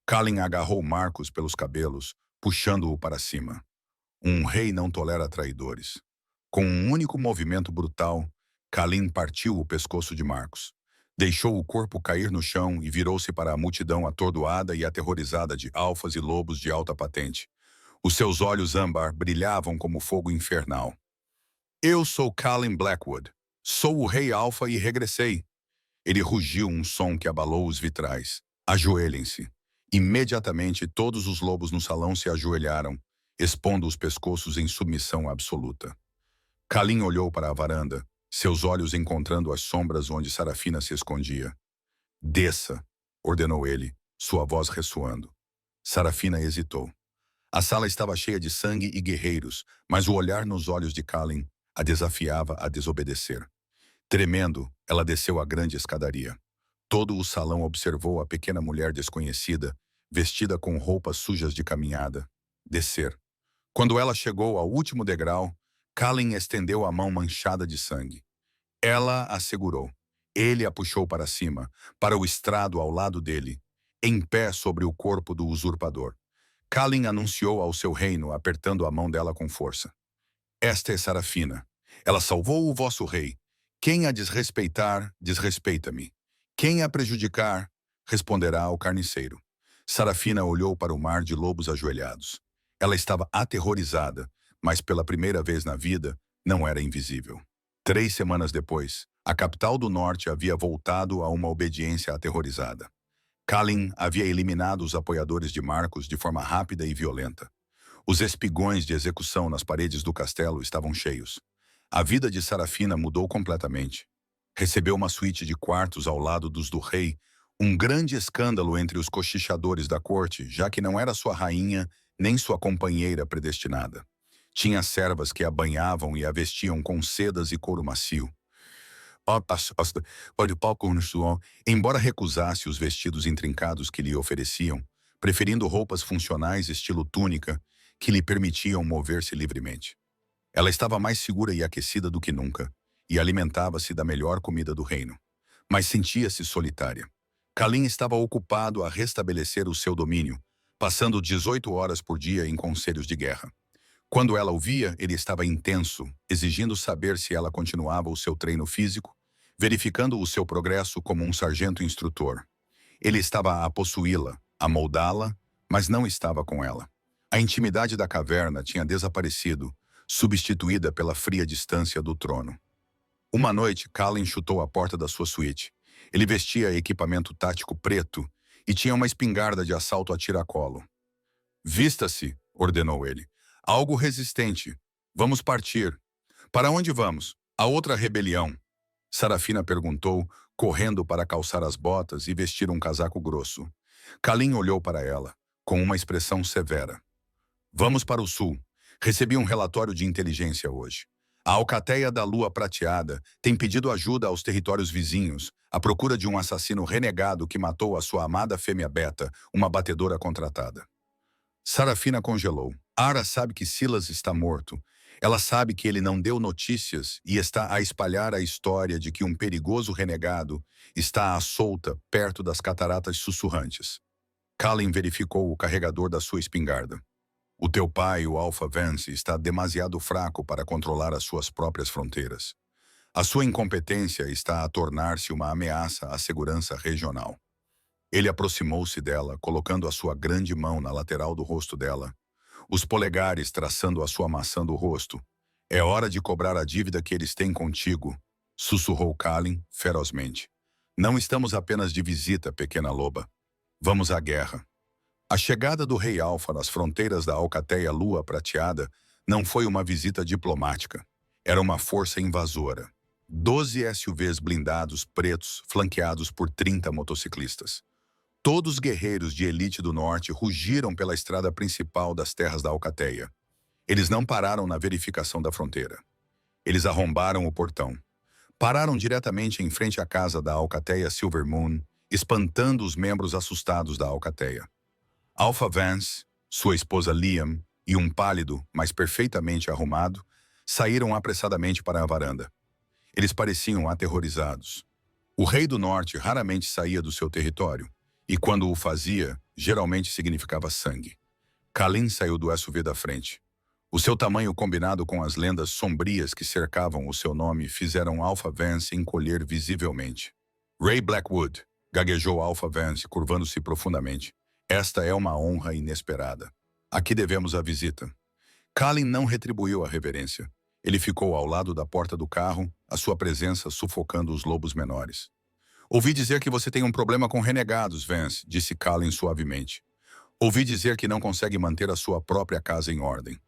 Kalin agarrou Marcos pelos cabelos, puxando-o para cima. Um rei não tolera traidores. Com um único movimento brutal, Kalin partiu o pescoço de Marcos. Deixou o corpo cair no chão e virou-se para a multidão atordoada e aterrorizada de alfas e lobos de alta patente. Os seus olhos âmbar brilhavam como fogo infernal. Eu sou Kalin Blackwood. Sou o rei alfa e regressei. Ele rugiu um som que abalou os vitrais. Ajoelhem-se. Imediatamente todos os lobos no salão se ajoelharam, expondo os pescoços em submissão absoluta. Kalin olhou para a varanda, seus olhos encontrando as sombras onde Sarafina se escondia. Desça, ordenou ele, sua voz ressoando. Sarafina hesitou. A sala estava cheia de sangue e guerreiros, mas o olhar nos olhos de Kalin a desafiava a desobedecer. Tremendo, ela desceu a grande escadaria. Todo o salão observou a pequena mulher desconhecida, vestida com roupas sujas de caminhada, descer. Quando ela chegou ao último degrau, Kalin estendeu a mão manchada de sangue. Ela a segurou. Ele a puxou para cima, para o estrado ao lado dele, em pé sobre o corpo do usurpador. Kalin anunciou ao seu reino, apertando a mão dela com força. Esta é Sarafina. Ela salvou o vosso rei. Quem a desrespeitar, desrespeita-me. Quem a prejudicar, responderá ao carniceiro. Sarafina olhou para o mar de lobos ajoelhados. Ela estava aterrorizada, mas pela primeira vez na vida, não era invisível. 3 semanas depois, a capital do norte havia voltado a uma obediência aterrorizada. Kalin havia eliminado os apoiadores de Marcos de forma rápida e violenta. Os espigões de execução nas paredes do castelo estavam cheios. A vida de Sarafina mudou completamente. Recebeu uma suíte de quartos ao lado dos do rei, um grande escândalo entre os cochichadores da corte, já que não era sua rainha nem sua companheira predestinada. Tinha servas que a banhavam e a vestiam com sedas e couro macio. Embora recusasse os vestidos intrincados que lhe ofereciam, preferindo roupas funcionais estilo túnica, que lhe permitiam mover-se livremente. Ela estava mais segura e aquecida do que nunca, e alimentava-se da melhor comida do reino. Mas sentia-se solitária. Kalin estava ocupado a restabelecer o seu domínio, passando 18 horas por dia em conselhos de guerra. Quando ela o via, ele estava intenso, exigindo saber se ela continuava o seu treino físico, verificando o seu progresso como um sargento instrutor. Ele estava a possuí-la, a moldá-la, mas não estava com ela. A intimidade da caverna tinha desaparecido, substituída pela fria distância do trono. Uma noite, Kalin chutou a porta da sua suíte. Ele vestia equipamento tático preto e tinha uma espingarda de assalto a tiracolo. "Vista-se", ordenou ele. "Algo resistente. Vamos partir." "Para onde vamos?" "A outra rebelião." Sarafina perguntou, correndo para calçar as botas e vestir um casaco grosso. Kalin olhou para ela, com uma expressão severa. "Vamos para o sul. Recebi um relatório de inteligência hoje. A Alcateia da Lua Prateada tem pedido ajuda aos territórios vizinhos, à procura de um assassino renegado que matou a sua amada fêmea Beta, uma batedora contratada." Sarafina congelou. Ara sabe que Silas está morto. Ela sabe que ele não deu notícias e está a espalhar a história de que um perigoso renegado está à solta perto das cataratas sussurrantes. Kalin verificou o carregador da sua espingarda. "O teu pai, o Alpha Vance, está demasiado fraco para controlar as suas próprias fronteiras. A sua incompetência está a tornar-se uma ameaça à segurança regional." Ele aproximou-se dela, colocando a sua grande mão na lateral do rosto dela, os polegares traçando a sua maçã do rosto. "É hora de cobrar a dívida que eles têm contigo", sussurrou Kalin ferozmente. "Não estamos apenas de visita, pequena loba. Vamos à guerra." A chegada do rei Alfa nas fronteiras da Alcateia Lua Prateada não foi uma visita diplomática. Era uma força invasora. 12 SUVs blindados pretos flanqueados por 30 motociclistas. Todos guerreiros de elite do norte rugiram pela estrada principal das terras da Alcateia. Eles não pararam na verificação da fronteira. Eles arrombaram o portão. Pararam diretamente em frente à casa da Alcateia Silver Moon, espantando os membros assustados da Alcateia. Alpha Vance, sua esposa Liam e um pálido, mas perfeitamente arrumado, saíram apressadamente para a varanda. Eles pareciam aterrorizados. O rei do norte raramente saía do seu território, e quando o fazia, geralmente significava sangue. Kalin saiu do SUV da frente. O seu tamanho combinado com as lendas sombrias que cercavam o seu nome fizeram Alpha Vance encolher visivelmente. "Ray Blackwood", gaguejou Alpha Vance, curvando-se profundamente. "Esta é uma honra inesperada. Aqui devemos a visita." Kalin não retribuiu a reverência. Ele ficou ao lado da porta do carro, a sua presença sufocando os lobos menores. "Ouvi dizer que você tem um problema com renegados, Vance", disse Kalin suavemente. "Ouvi dizer que não consegue manter a sua própria casa em ordem."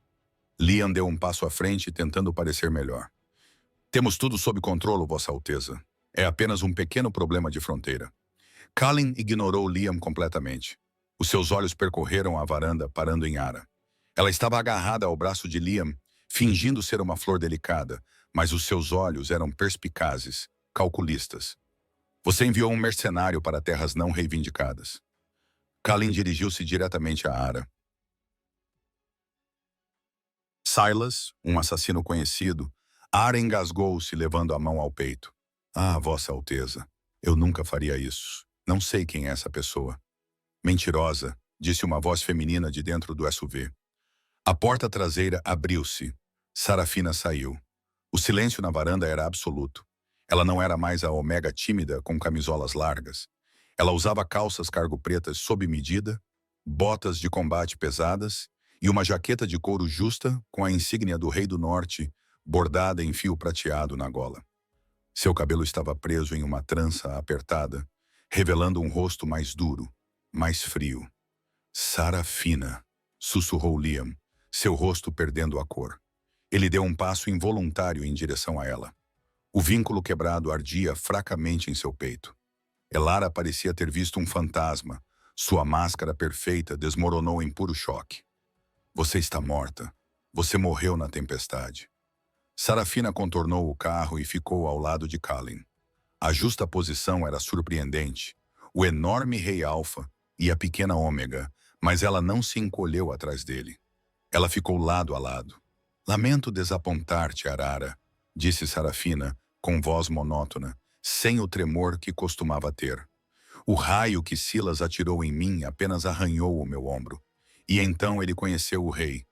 Liam deu um passo à frente, tentando parecer melhor. "Temos tudo sob controle, Vossa Alteza. É apenas um pequeno problema de fronteira." Kalin ignorou Liam completamente. Os seus olhos percorreram a varanda, parando em Ara. Ela estava agarrada ao braço de Liam, fingindo ser uma flor delicada, mas os seus olhos eram perspicazes, calculistas. "Você enviou um mercenário para terras não reivindicadas." Kalin dirigiu-se diretamente a Ara. "Silas, um assassino conhecido." Ara engasgou-se, levando a mão ao peito. "Ah, Vossa Alteza, eu nunca faria isso. Não sei quem é essa pessoa." "Mentirosa. disse uma voz feminina de dentro do SUV. A porta traseira abriu-se. Sarafina saiu. O silêncio na varanda era absoluto. Ela não era mais a Omega tímida com camisolas largas. Ela usava calças cargo pretas sob medida, botas de combate pesadas e uma jaqueta de couro justa com a insígnia do Rei do Norte bordada em fio prateado na gola. Seu cabelo estava preso em uma trança apertada, revelando um rosto mais duro, mais frio. Sarafina, sussurrou Liam, seu rosto perdendo a cor. Ele deu um passo involuntário em direção a ela. O vínculo quebrado ardia fracamente em seu peito. Elara parecia ter visto um fantasma. Sua máscara perfeita desmoronou em puro choque. Você está morta. Você morreu na tempestade. Sarafina contornou o carro e ficou ao lado de Kalin. A justa posição era surpreendente. O enorme Rei Alfa e a pequena Ômega, mas ela não se encolheu atrás dele. Ela ficou lado a lado. Lamento desapontar-te, Arara, disse Sarafina, com voz monótona, sem o tremor que costumava ter. O raio que Silas atirou em mim apenas arranhou o meu ombro. E então ele conheceu o rei.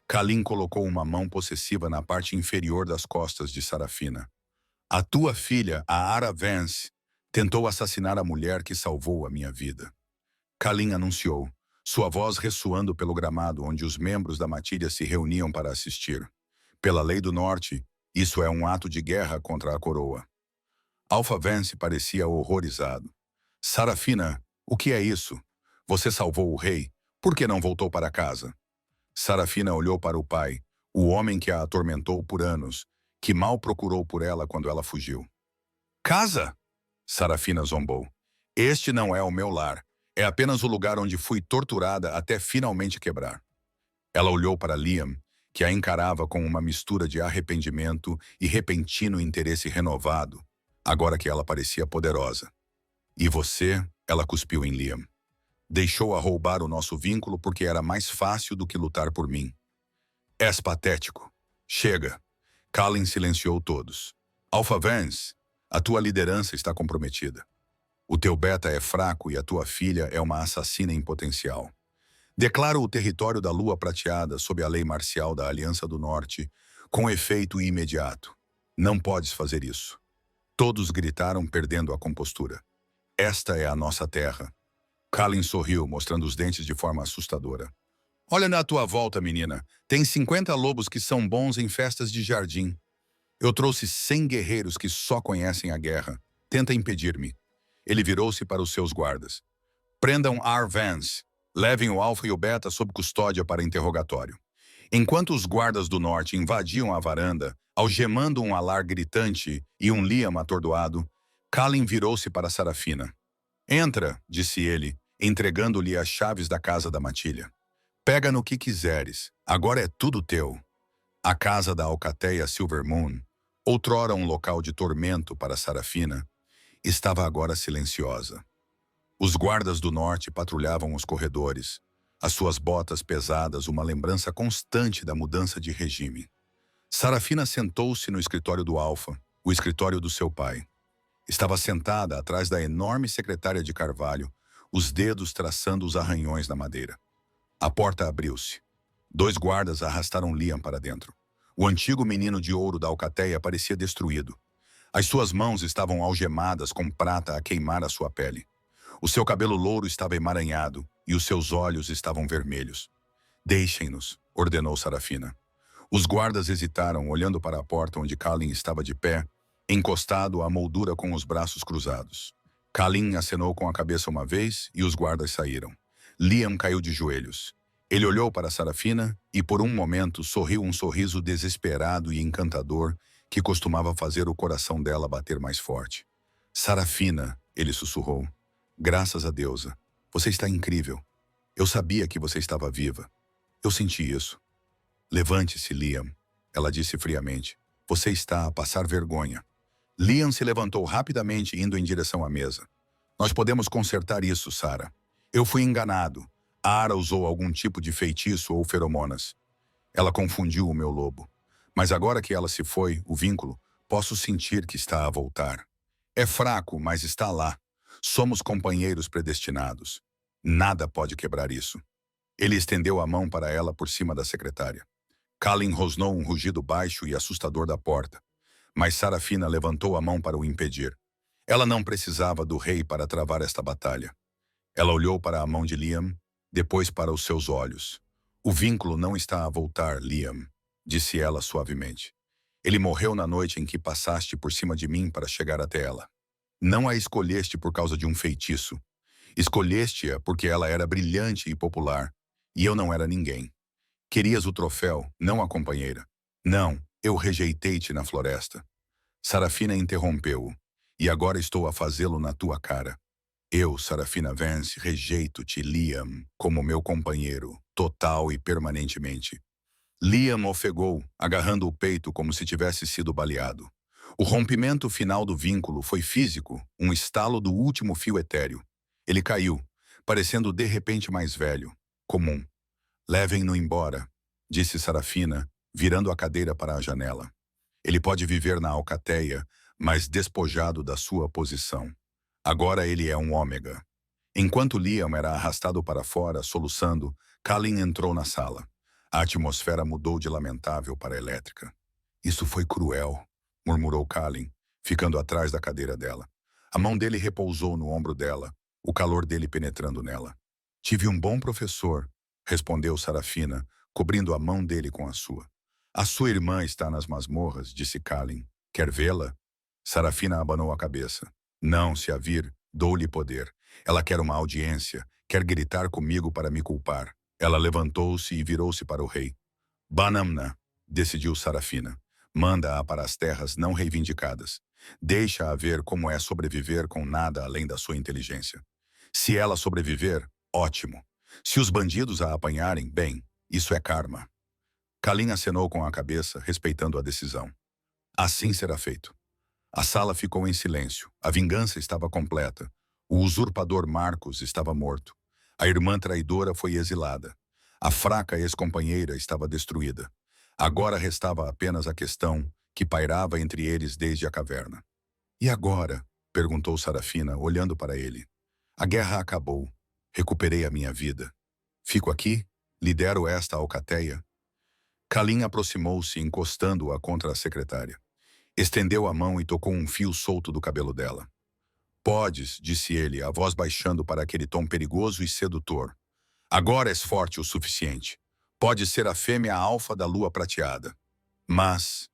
Kalin colocou uma mão possessiva na parte inferior das costas de Sarafina. A tua filha, a Ara Vance, tentou assassinar a mulher que salvou a minha vida. Kalin anunciou, sua voz ressoando pelo gramado onde os membros da matilha se reuniam para assistir. Pela lei do norte, isso é um ato de guerra contra a coroa. Alpha Vance parecia horrorizado. Sarafina, o que é isso? Você salvou o rei? Por que não voltou para casa? Sarafina olhou para o pai, o homem que a atormentou por anos, que mal procurou por ela quando ela fugiu. Casa? Sarafina zombou. Este não é o meu lar. É apenas o lugar onde fui torturada até finalmente quebrar. Ela olhou para Liam, que a encarava com uma mistura de arrependimento e repentino interesse renovado, agora que ela parecia poderosa. E você, ela cuspiu em Liam. Deixou-a roubar o nosso vínculo porque era mais fácil do que lutar por mim. És patético. Chega. Kalin silenciou todos. Alpha Vance, a tua liderança está comprometida. O teu beta é fraco e a tua filha é uma assassina em potencial. Declaro o território da Lua Prateada sob a lei marcial da Aliança do Norte, com efeito imediato. Não podes fazer isso. Todos gritaram, perdendo a compostura. Esta é a nossa terra. Kalin sorriu, mostrando os dentes de forma assustadora. Olha na tua volta, menina. Tem 50 lobos que são bons em festas de jardim. Eu trouxe 100 guerreiros que só conhecem a guerra. Tenta impedir-me. Ele virou-se para os seus guardas. Prendam Ar Vance. Levem o Alpha e o Beta sob custódia para interrogatório. Enquanto os guardas do norte invadiam a varanda, algemando um alar gritante e um Liam atordoado, Kalin virou-se para Sarafina. Entra, disse ele, entregando-lhe as chaves da casa da matilha. Pega no que quiseres, agora é tudo teu. A casa da alcateia Silver Moon, outrora um local de tormento para Sarafina, estava agora silenciosa. Os guardas do norte patrulhavam os corredores, as suas botas pesadas uma lembrança constante da mudança de regime. Sarafina sentou-se no escritório do Alfa, o escritório do seu pai. Estava sentada atrás da enorme secretária de carvalho, os dedos traçando os arranhões na madeira. A porta abriu-se. 2 guardas arrastaram Liam para dentro. O antigo menino de ouro da alcateia parecia destruído. As suas mãos estavam algemadas com prata a queimar a sua pele. O seu cabelo louro estava emaranhado e os seus olhos estavam vermelhos. Deixem-nos, ordenou Sarafina. Os guardas hesitaram, olhando para a porta onde Kalin estava de pé, encostado à moldura com os braços cruzados. Kalin acenou com a cabeça uma vez e os guardas saíram. Liam caiu de joelhos. Ele olhou para Sarafina e por um momento sorriu um sorriso desesperado e encantador que costumava fazer o coração dela bater mais forte. Sarafina, ele sussurrou. Graças a deusa. Você está incrível. Eu sabia que você estava viva. Eu senti isso. Levante-se, Liam, ela disse friamente. Você está a passar vergonha. Liam se levantou rapidamente, indo em direção à mesa. Nós podemos consertar isso, Sara. Eu fui enganado. A Ara usou algum tipo de feitiço ou feromonas. Ela confundiu o meu lobo. Mas agora que ela se foi, o vínculo, posso sentir que está a voltar. É fraco, mas está lá. Somos companheiros predestinados. Nada pode quebrar isso. Ele estendeu a mão para ela por cima da secretária. Kalin rosnou um rugido baixo e assustador da porta, mas Sarafina levantou a mão para o impedir. Ela não precisava do rei para travar esta batalha. Ela olhou para a mão de Liam, depois para os seus olhos. O vínculo não está a voltar, Liam, disse ela suavemente. Ele morreu na noite em que passaste por cima de mim para chegar até ela. Não a escolheste por causa de um feitiço. Escolheste-a porque ela era brilhante e popular, e eu não era ninguém. Querias o troféu, não a companheira. Não, eu rejeitei-te na floresta. Sarafina interrompeu-o. E agora estou a fazê-lo na tua cara. Eu, Sarafina Vance, rejeito-te, Liam, como meu companheiro, total e permanentemente. Liam ofegou, agarrando o peito como se tivesse sido baleado. O rompimento final do vínculo foi físico, um estalo do último fio etéreo. Ele caiu, parecendo de repente mais velho, comum. Levem-no embora, disse Sarafina, virando a cadeira para a janela. Ele pode viver na alcateia, mas despojado da sua posição. Agora ele é um ômega. Enquanto Liam era arrastado para fora, soluçando, Kalin entrou na sala. A atmosfera mudou de lamentável para elétrica. Isso foi cruel, murmurou Kalin, ficando atrás da cadeira dela. A mão dele repousou no ombro dela, o calor dele penetrando nela. Tive um bom professor, respondeu Sarafina, cobrindo a mão dele com a sua. A sua irmã está nas masmorras, disse Kalin. Quer vê-la? Sarafina abanou a cabeça. Não, se a vir, dou-lhe poder. Ela quer uma audiência, quer gritar comigo para me culpar. Ela levantou-se e virou-se para o rei. Banamna, decidiu Sarafina. Manda-a para as terras não reivindicadas. Deixa-a ver como é sobreviver com nada além da sua inteligência. Se ela sobreviver, ótimo. Se os bandidos a apanharem, bem, isso é karma. Kalin acenou com a cabeça, respeitando a decisão. Assim será feito. A sala ficou em silêncio. A vingança estava completa. O usurpador Marcos estava morto. A irmã traidora foi exilada. A fraca ex-companheira estava destruída. Agora restava apenas a questão que pairava entre eles desde a caverna. E agora? Perguntou Sarafina, olhando para ele. A guerra acabou. Recuperei a minha vida. Fico aqui? Lidero esta alcateia? Kalin aproximou-se, encostando-a contra a secretária. Estendeu a mão e tocou um fio solto do cabelo dela. Podes, disse ele, a voz baixando para aquele tom perigoso e sedutor. Agora és forte o suficiente. Podes ser a fêmea alfa da lua prateada. Mas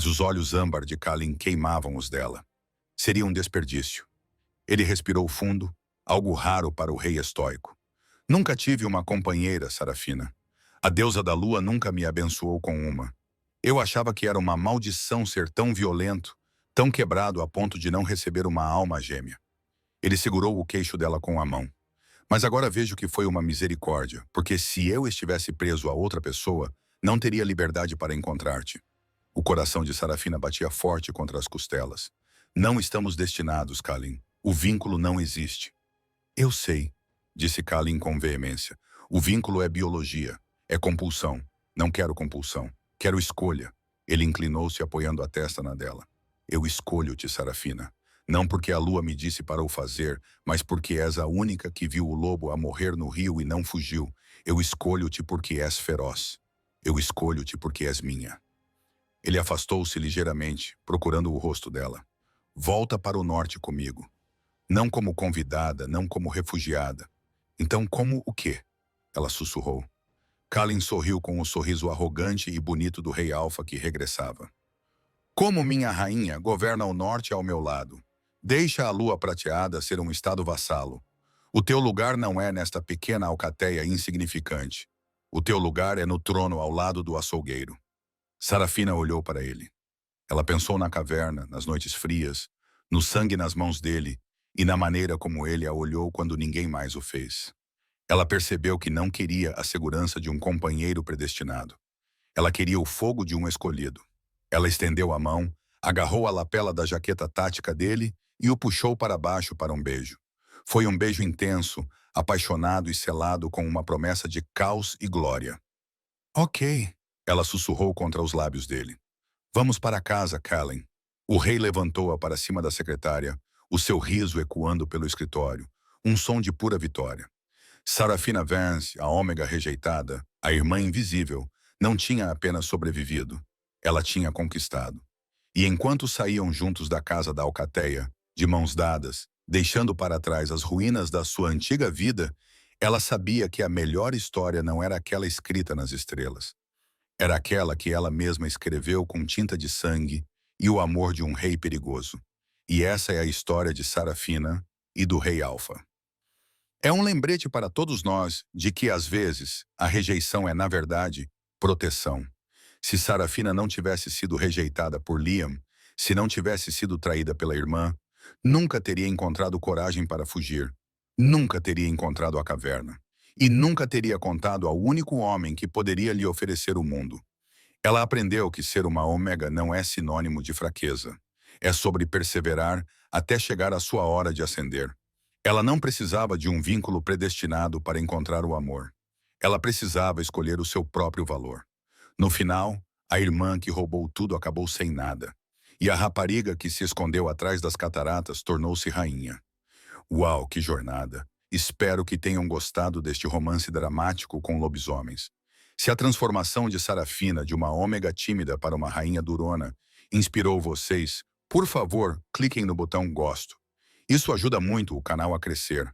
os olhos âmbar de Kalin queimavam os dela. Seria um desperdício. Ele respirou fundo, algo raro para o rei estoico. Nunca tive uma companheira, Sarafina. A deusa da lua nunca me abençoou com uma. Eu achava que era uma maldição ser tão violento, tão quebrado a ponto de não receber uma alma gêmea. Ele segurou o queixo dela com a mão. Mas agora vejo que foi uma misericórdia, porque se eu estivesse preso a outra pessoa, não teria liberdade para encontrar-te. O coração de Sarafina batia forte contra as costelas. Não estamos destinados, Kalin. O vínculo não existe. Eu sei, disse Kalin com veemência. O vínculo é biologia, é compulsão. Não quero compulsão. Quero escolha. Ele inclinou-se apoiando a testa na dela. Eu escolho-te, Sarafina. Não porque a lua me disse para o fazer, mas porque és a única que viu o lobo a morrer no rio e não fugiu. Eu escolho-te porque és feroz. Eu escolho-te porque és minha. Ele afastou-se ligeiramente, procurando o rosto dela. Volta para o norte comigo. Não como convidada, não como refugiada. Então como o quê? Ela sussurrou. Kalin sorriu com o sorriso arrogante e bonito do rei alfa que regressava. Como minha rainha governa o norte ao meu lado. Deixa a lua prateada ser um estado vassalo. O teu lugar não é nesta pequena alcateia insignificante. O teu lugar é no trono ao lado do açougueiro. Sarafina olhou para ele. Ela pensou na caverna, nas noites frias, no sangue nas mãos dele e na maneira como ele a olhou quando ninguém mais o fez. Ela percebeu que não queria a segurança de um companheiro predestinado. Ela queria o fogo de um escolhido. Ela estendeu a mão, agarrou a lapela da jaqueta tática dele e o puxou para baixo para um beijo. Foi um beijo intenso, apaixonado e selado com uma promessa de caos e glória. Ok, ela sussurrou contra os lábios dele. Vamos para casa, Kalin. O rei levantou-a para cima da secretária, o seu riso ecoando pelo escritório, um som de pura vitória. Sarafina Vance, a ômega rejeitada, a irmã invisível, não tinha apenas sobrevivido, ela tinha conquistado. E enquanto saíam juntos da casa da alcateia, de mãos dadas, deixando para trás as ruínas da sua antiga vida, ela sabia que a melhor história não era aquela escrita nas estrelas. Era aquela que ela mesma escreveu com tinta de sangue e o amor de um rei perigoso. E essa é a história de Sarafina e do rei Alfa. É um lembrete para todos nós de que, às vezes, a rejeição é, na verdade, proteção. Se Sarafina não tivesse sido rejeitada por Liam, se não tivesse sido traída pela irmã, nunca teria encontrado coragem para fugir, nunca teria encontrado a caverna, e nunca teria contado ao único homem que poderia lhe oferecer o mundo. Ela aprendeu que ser uma ômega não é sinônimo de fraqueza. É sobre perseverar até chegar a sua hora de ascender. Ela não precisava de um vínculo predestinado para encontrar o amor. Ela precisava escolher o seu próprio valor. No final, a irmã que roubou tudo acabou sem nada. E a rapariga que se escondeu atrás das cataratas tornou-se rainha. Uau, que jornada! Espero que tenham gostado deste romance dramático com lobisomens. Se a transformação de Sarafina de uma ômega tímida para uma rainha durona inspirou vocês, por favor, cliquem no botão gosto. Isso ajuda muito o canal a crescer.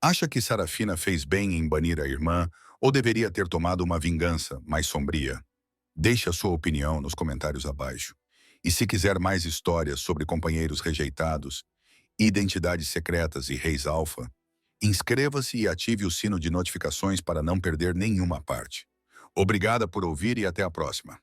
Acha que Sarafina fez bem em banir a irmã ou deveria ter tomado uma vingança mais sombria? Deixe a sua opinião nos comentários abaixo. E se quiser mais histórias sobre companheiros rejeitados, identidades secretas e reis alfa, inscreva-se e ative o sino de notificações para não perder nenhuma parte. Obrigada por ouvir e até a próxima.